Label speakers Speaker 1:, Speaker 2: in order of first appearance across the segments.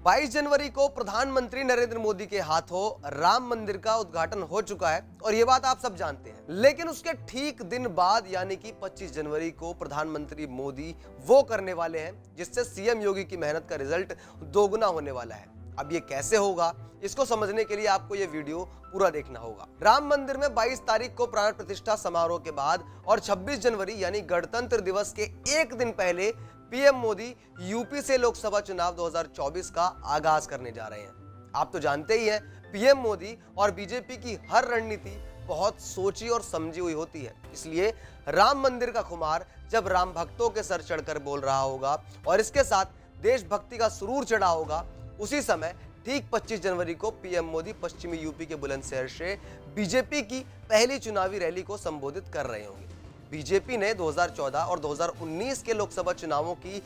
Speaker 1: 22 जनवरी को प्रधानमंत्री नरेंद्र मोदी के हाथों राम मंदिर का उद्घाटन हो चुका है और ये बात आप सब जानते हैं। लेकिन उसके ठीक दिन बाद यानी कि 25 जनवरी को प्रधानमंत्री मोदी वो करने वाले हैं जिससे सीएम योगी की मेहनत का रिजल्ट दोगुना होने वाला है। अब ये कैसे होगा, इसको समझने के लिए आपको ये वीडियो पूरा देखना होगा। राम मंदिर में 22 तारीख को प्राण प्रतिष्ठा समारोह के बाद और 26 जनवरी यानी गणतंत्र दिवस के एक दिन पहले पीएम मोदी यूपी से लोकसभा चुनाव 2024 का आगाज करने जा रहे हैं। आप तो जानते ही हैं, पीएम मोदी और बीजेपी की हर रणनीति बहुत सोची और समझी हुई होती है। इसलिए राम मंदिर का खुमार जब राम भक्तों के सर चढ़कर बोल रहा होगा और इसके साथ देशभक्ति का सुरूर चढ़ा होगा, उसी समय ठीक 25 जनवरी को पीएम मोदी पश्चिमी यूपी के बुलंदशहर से बीजेपी की पहली चुनावी रैली को संबोधित कर रहे होंगे। बीजेपी ने 2014 और 2019 के लोकसभा चुनावों की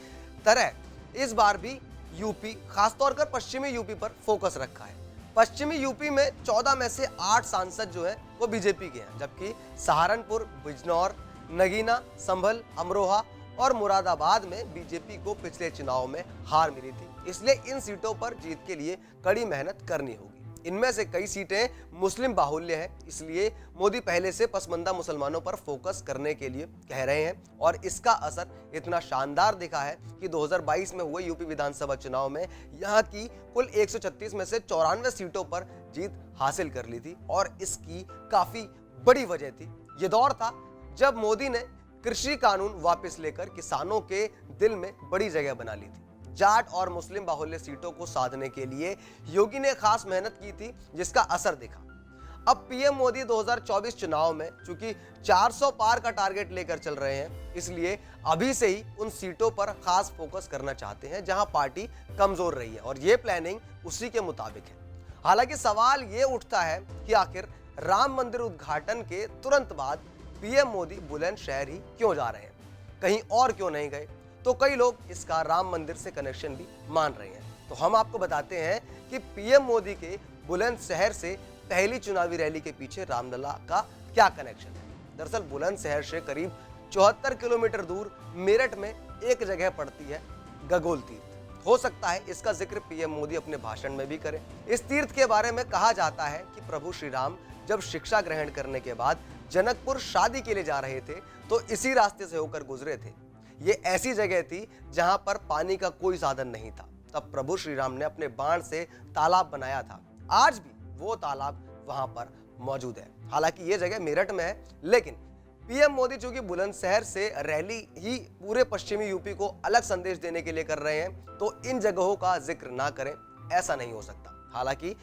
Speaker 1: तरह इस बार भी यूपी, खासतौर पर पश्चिमी यूपी पर फोकस रखा है। पश्चिमी यूपी में 14 में से 8 सांसद जो हैं वो बीजेपी के हैं, जबकि सहारनपुर, बिजनौर, नगीना, संभल, अमरोहा और मुरादाबाद में बीजेपी को पिछले चुनाव में हार मिली थी। इसलिए इन सीटों पर जीत के लिए कड़ी मेहनत करनी होगी। इनमें से कई सीटें मुस्लिम बाहुल्य है, इसलिए मोदी पहले से पसमंदा मुसलमानों पर फोकस करने के लिए कह रहे हैं और इसका असर इतना शानदार दिखा है कि 2022 में हुए यूपी विधानसभा चुनाव में यहां की कुल 136 में से 94 सीटों पर जीत हासिल कर ली थी और इसकी काफी बड़ी वजह थी। ये दौर था जब मोदी ने कृषि कानून वापस लेकर किसानों के दिल में बड़ी जगह बना ली थी। जाट और मुस्लिम बाहुल्य सीटों को साधने के लिए योगी ने खास मेहनत की थी, जिसका असर दिखा। अब पीएम मोदी 2024 चुनाव में चूंकि 400 पार का टारगेट लेकर चल रहे हैं, इसलिए अभी से ही उन सीटों पर खास फोकस करना चाहते हैं जहां पार्टी कमजोर रही है और ये प्लानिंग उसी के मुताबिक है। हालांकि सवाल ये उठता है कि आखिर राम मंदिर उद्घाटन के तुरंत बाद पीएम मोदी बुलंदशहर ही क्यों जा रहे हैं, कहीं और क्यों नहीं गए? तो कई लोग इसका राम मंदिर से कनेक्शन भी मान रहे हैं। तो हम आपको बताते हैं कि पीएम मोदी के बुलंदशहर से पहली चुनावी रैली के पीछे रामलला का क्या कनेक्शन है। दरअसल बुलंदशहर से करीब 74 किलोमीटर दूर मेरठ में एक जगह पड़ती है गगोल तीर्थ। हो सकता है इसका जिक्र पीएम मोदी अपने भाषण में भी करें। इस तीर्थ के बारे में कहा जाता है कि प्रभु श्री राम जब शिक्षा ग्रहण करने के बाद जनकपुर शादी के लिए जा रहे थे तो इसी रास्ते से होकर गुजरे थे। ये ऐसी जगह थी जहां पर पानी का कोई साधन नहीं था। तब प्रभु श्री राम ने अपने बाण से तालाब बनाया था। आज भी वो तालाब वहां पर मौजूद है। हालांकि ये जगह मेरठ में है, लेकिन पीएम मोदी चूंकि बुलंदशहर से रैली ही पूरे पश्चिमी यूपी को अलग संदेश देने के लिए कर रहे हैं, तो इन जगहों का जिक्र ना करें, ऐसा नहीं हो सकता। हालांकि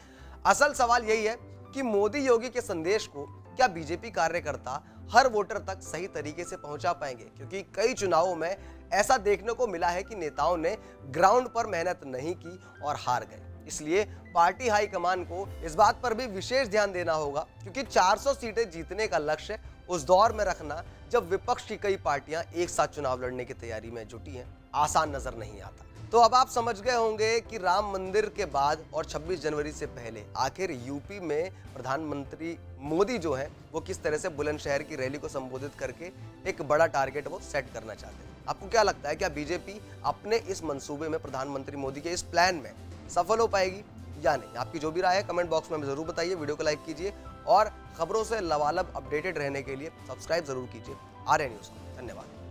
Speaker 1: असल सवाल यही है कि मोदी योगी के संदेश को क्या बीजेपी कार्यकर्ता हर वोटर तक सही तरीके से पहुंचा पाएंगे, क्योंकि कई चुनावों में ऐसा देखने को मिला है कि नेताओं ने ग्राउंड पर मेहनत नहीं की और हार गए। इसलिए पार्टी हाईकमान को इस बात पर भी विशेष ध्यान देना होगा, क्योंकि 400 सीटें जीतने का लक्ष्य उस दौर में रखना जब विपक्ष की कई पार्टियां एक साथ चुनाव लड़ने की तैयारी में जुटी हैं, आसान नजर नहीं आता। तो अब आप समझ गए होंगे कि राम मंदिर के बाद और 26 जनवरी से पहले आखिर यूपी में प्रधानमंत्री मोदी जो है वो किस तरह से बुलंदशहर की रैली को संबोधित करके एक बड़ा टारगेट वो सेट करना चाहते हैं। आपको क्या लगता है, क्या बीजेपी अपने इस मंसूबे में, प्रधानमंत्री मोदी के इस प्लान में सफल हो पाएगी या नहीं? आपकी जो भी राय है कमेंट बॉक्स में हमें जरूर बताइए। वीडियो को लाइक कीजिए और खबरों से लबालब अपडेटेड रहने के लिए सब्सक्राइब जरूर कीजिए आर्या न्यूज़ को। धन्यवाद।